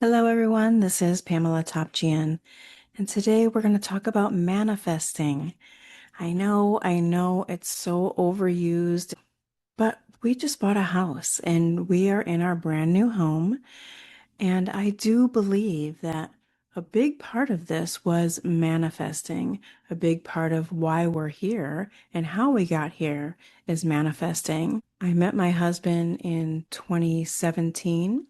Hello, everyone. This is Pamela Topjian, and today we're going to talk about manifesting. I know it's so overused, but we just bought a house and we are in our brand new home. And I do believe that a big part of this was manifesting. A big part of why we're here and how we got here is manifesting. I met my husband in 2017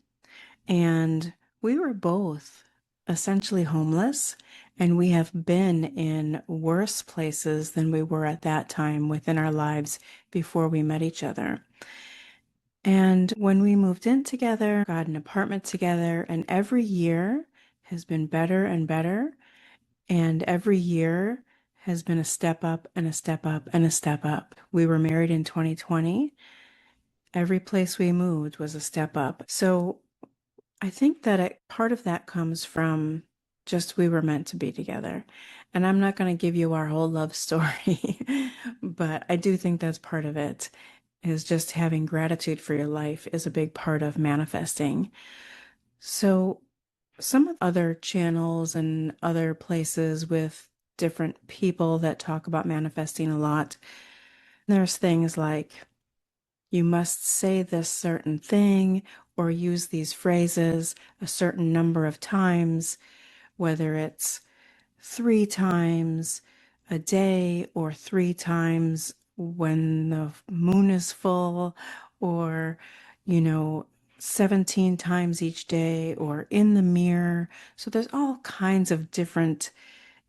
and we were both essentially homeless, and we have been in worse places than we were at that time within our lives before we met each other. And when we moved in together, got an apartment together, and every year has been better and better. And every year has been a step up and a step up and a step up. We were married in 2020. Every place we moved was a step up. So I think that part of that comes from just we were meant to be together. And I'm not going to give you our whole love story, but I do think that's part of it, is just having gratitude for your life is a big part of manifesting. So some of the other channels and other places with different people that talk about manifesting a lot, there's things like you must say this certain thing or use these phrases a certain number of times, whether it's 3 times a day or 3 times when the moon is full, or, you know, 17 times each day or in the mirror. So there's all kinds of different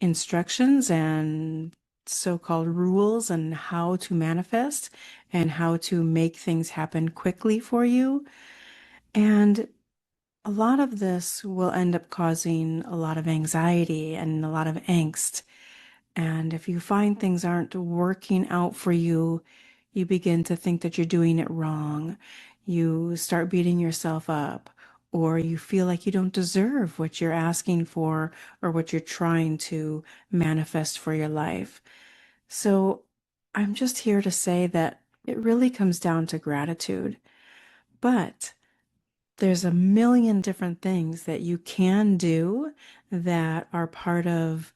instructions and so-called rules on how to manifest and how to make things happen quickly for you. And a lot of this will end up causing a lot of anxiety and a lot of angst. And if you find things aren't working out for you, you begin to think that you're doing it wrong. You start beating yourself up, or you feel like you don't deserve what you're asking for or what you're trying to manifest for your life. So I'm just here to say that it really comes down to gratitude. But there's a million different things that you can do that are part of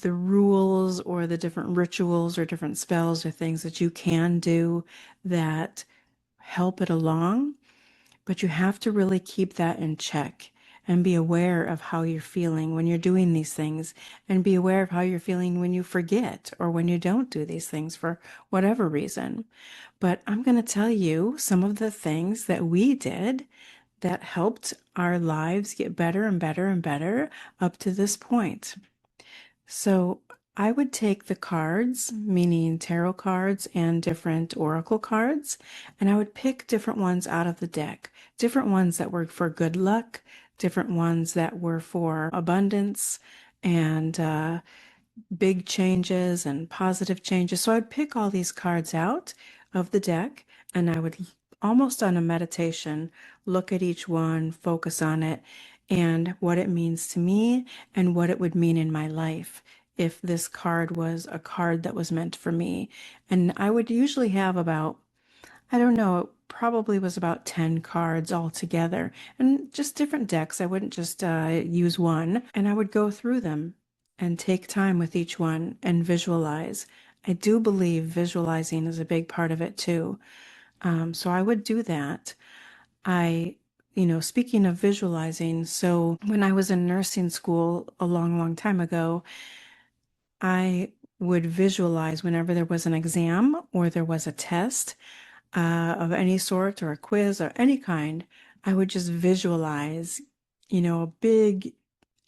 the rules or the different rituals or different spells or things that you can do that help it along. But you have to really keep that in check and be aware of how you're feeling when you're doing these things, and be aware of how you're feeling when you forget or when you don't do these things for whatever reason. But I'm going to tell you some of the things that we did that helped our lives get better and better and better up to this point. So I would take the cards, meaning tarot cards and different oracle cards, and I would pick different ones out of the deck, different ones that were for good luck, different ones that were for abundance and big changes and positive changes. So I'd pick all these cards out of the deck, and I would almost on a meditation look at each one, focus on it, and what it means to me and what it would mean in my life if this card was a card that was meant for me. And I would usually have about, I don't know, it probably was about 10 cards altogether, and just different decks. I wouldn't just use one, and I would go through them and take time with each one and visualize. I do believe visualizing is a big part of it too. So I would do that. Speaking of visualizing, so when I was in nursing school a long, long time ago, I would visualize whenever there was an exam or there was a test of any sort or a quiz or any kind. I would just visualize, a big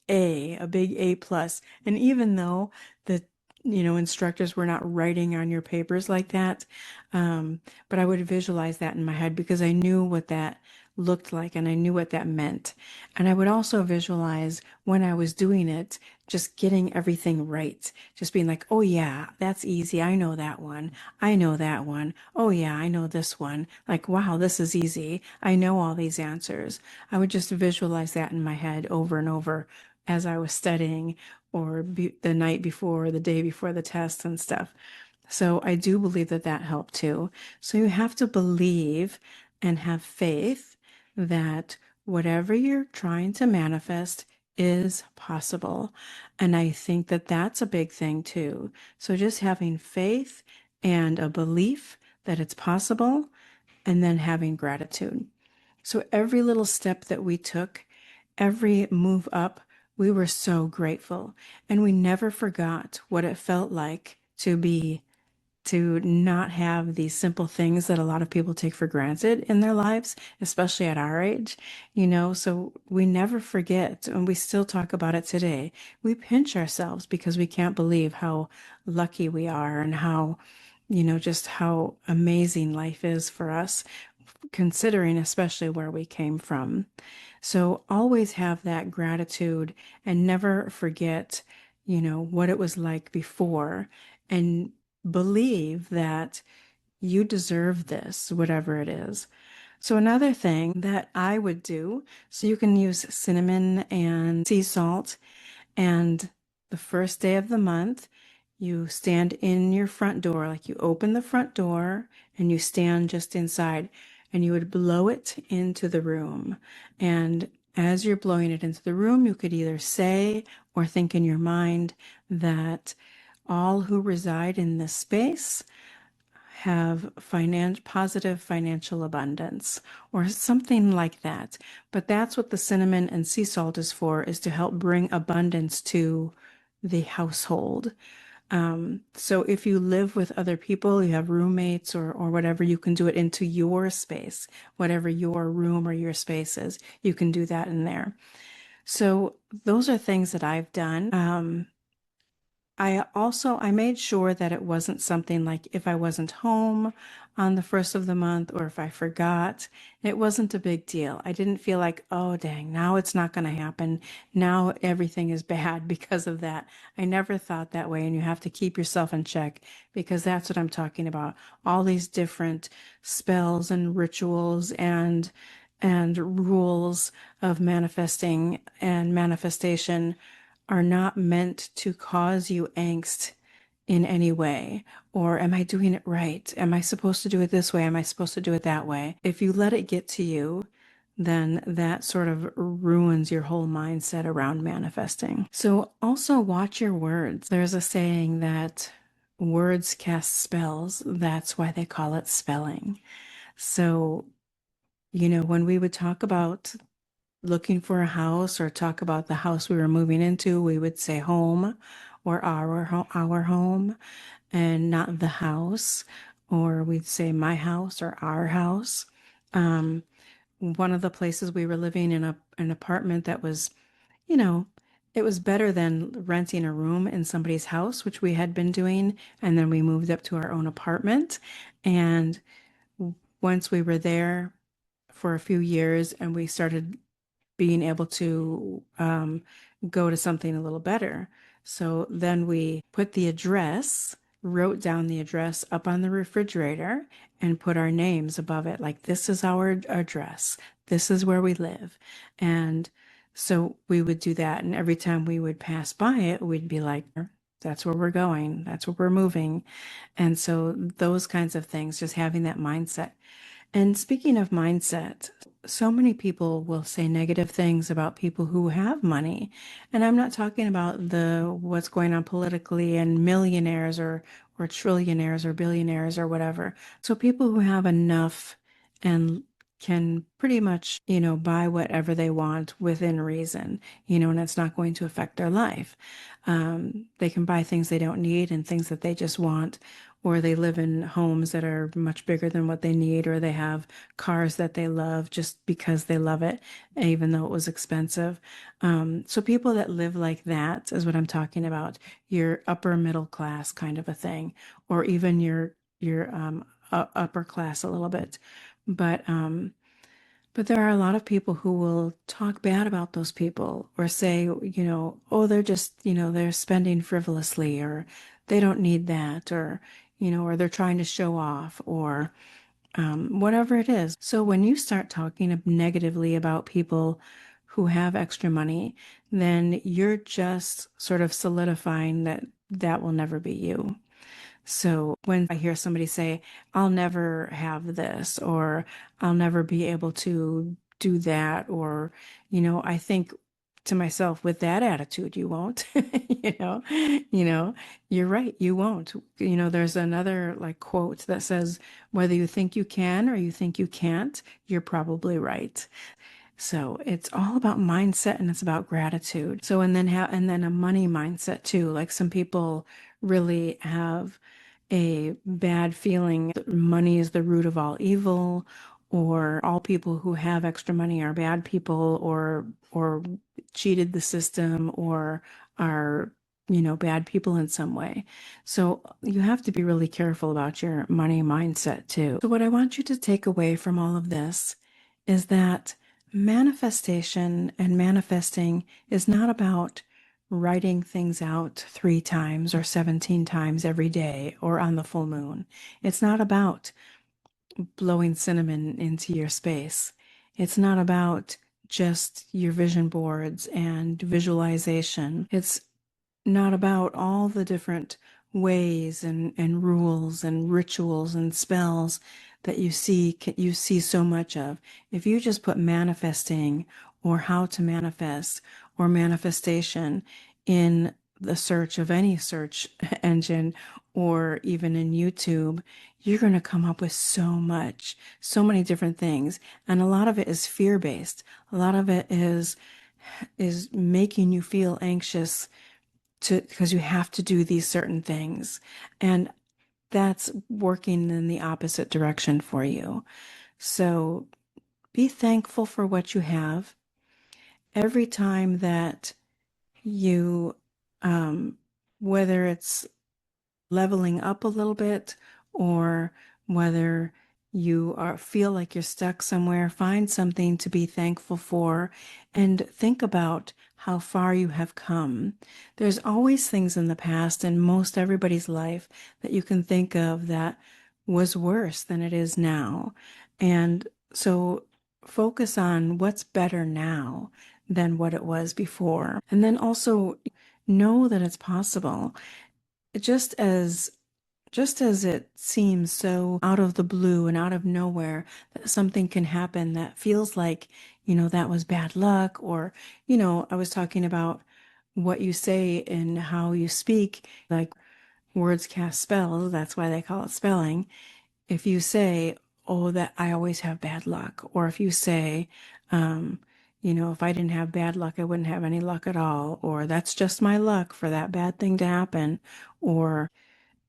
A plus. And even though the, instructors were not writing on your papers like that, but I would visualize that in my head because I knew what that looked like and I knew what that meant. And I would also visualize when I was doing it, just getting everything right, just being like, oh yeah, that's easy. I know that one. I know that one. Oh yeah, I know this one. Like, wow, this is easy. I know all these answers. I would just visualize that in my head over and over as I was studying, or the night before, or the day before the test and stuff. So I do believe that that helped too. So you have to believe and have faith that whatever you're trying to manifest is possible. And I think that that's a big thing too. So just having faith and a belief that it's possible, and then having gratitude. So every little step that we took, every move up, we were so grateful. And we never forgot what it felt like to not have these simple things that a lot of people take for granted in their lives, especially at our age, so we never forget, and we still talk about it today. We pinch ourselves because we can't believe how lucky we are and how, just how amazing life is for us, considering especially where we came from. So always have that gratitude and never forget, what it was like before, and believe that you deserve this, whatever it is. So another thing that I would do, so you can use cinnamon and sea salt, and the first day of the month, you stand in your front door, like you open the front door and you stand just inside, and you would blow it into the room. And as you're blowing it into the room, you could either say or think in your mind that all who reside in this space have positive financial abundance or something like that. But that's what the cinnamon and sea salt is for, is to help bring abundance to the household. So if you live with other people, you have roommates or whatever, you can do it into your space, whatever your room or your space is, you can do that in there. So those are things that I've done. I made sure that it wasn't something like if I wasn't home on the first of the month or if I forgot, it wasn't a big deal. I didn't feel like, oh, dang, now it's not going to happen. Now everything is bad because of that. I never thought that way. And you have to keep yourself in check, because that's what I'm talking about. All these different spells and rituals and rules of manifesting and manifestation are not meant to cause you angst in any way. Or am I doing it right? Am I supposed to do it this way? Am I supposed to do it that way? If you let it get to you, then that sort of ruins your whole mindset around manifesting. So also watch your words. There's a saying that words cast spells. That's why they call it spelling. So, when we would talk about looking for a house or talk about the house we were moving into, we would say home or our home, and not the house, or we'd say my house or our house. One of the places we were living in an apartment that was, you know, it was better than renting a room in somebody's house, which we had been doing, and then we moved up to our own apartment. And once we were there for a few years and we started being able to go to something a little better. So then we put the address, wrote down the address up on the refrigerator, and put our names above it. Like, this is our address. This is where we live. And so we would do that. And every time we would pass by it, we'd be like, that's where we're going. That's where we're moving. And so those kinds of things, just having that mindset. And speaking of mindset, so many people will say negative things about people who have money. And I'm not talking about the what's going on politically and millionaires or trillionaires or billionaires or whatever. So people who have enough and can pretty much, buy whatever they want within reason, and it's not going to affect their life. They can buy things they don't need and things that they just want, or they live in homes that are much bigger than what they need, or they have cars that they love just because they love it, even though it was expensive. So people that live like that is what I'm talking about. Your upper middle class kind of a thing, or even your upper class a little bit. But there are a lot of people who will talk bad about those people or say, oh, they're just, they're spending frivolously, or they don't need that, or they're trying to show off, or whatever it is. So when you start talking negatively about people who have extra money, then you're just sort of solidifying that that will never be you. So when I hear somebody say, I'll never have this, or I'll never be able to do that, or, I think to myself, with that attitude, you won't, you know, you're right, you won't. There's another like quote that says, whether you think you can or you think you can't, you're probably right. So it's all about mindset and it's about gratitude. So and then a money mindset too. Like some people really have a bad feeling that money is the root of all evil, or all people who have extra money are bad people, or cheated the system, or are bad people in some way. So you have to be really careful about your money mindset too. So what I want you to take away from all of this is that manifestation and manifesting is not about writing things out 3 times or 17 times every day or on the full moon. It's not about blowing cinnamon into your space. It's not about just your vision boards and visualization. It's not about all the different ways and rules and rituals and spells that you see so much of. If you just put manifesting or how to manifest or manifestation in the search of any search engine or even in YouTube, you're going to come up with so many different things. And a lot of it is fear-based. A lot of it is making you feel anxious because you have to do these certain things. And that's working in the opposite direction for you. So be thankful for what you have. Every time that you, whether it's leveling up a little bit or whether you feel like you're stuck somewhere, find something to be thankful for and think about how far you have come. There's always things in the past in most everybody's life that you can think of that was worse than it is now. And so focus on what's better now than what it was before. And then also know that it's possible. Just as just as it seems so out of the blue and out of nowhere that something can happen that feels like, that was bad luck, or, I was talking about what you say and how you speak, like words cast spells, that's why they call it spelling. If you say, oh, that I always have bad luck, or if you say, if I didn't have bad luck, I wouldn't have any luck at all, or that's just my luck for that bad thing to happen, or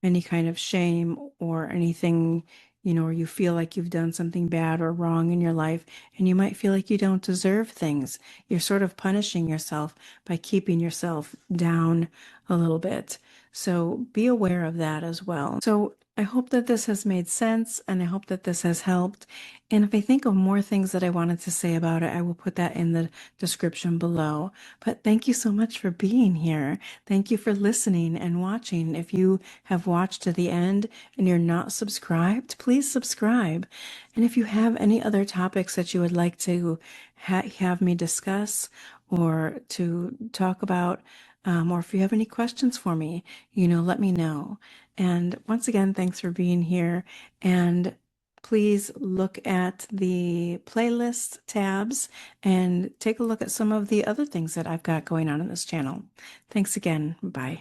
any kind of shame or anything, or you feel like you've done something bad or wrong in your life, and you might feel like you don't deserve things. You're sort of punishing yourself by keeping yourself down a little bit. So be aware of that as well. So I hope that this has made sense and I hope that this has helped. And if I think of more things that I wanted to say about it, I will put that in the description below. But thank you so much for being here. Thank you for listening and watching. If you have watched to the end and you're not subscribed, please subscribe. And if you have any other topics that you would like to have me discuss or to talk about, or if you have any questions for me, let me know. And once again, thanks for being here. And please look at the playlist tabs and take a look at some of the other things that I've got going on in this channel. Thanks again. Bye.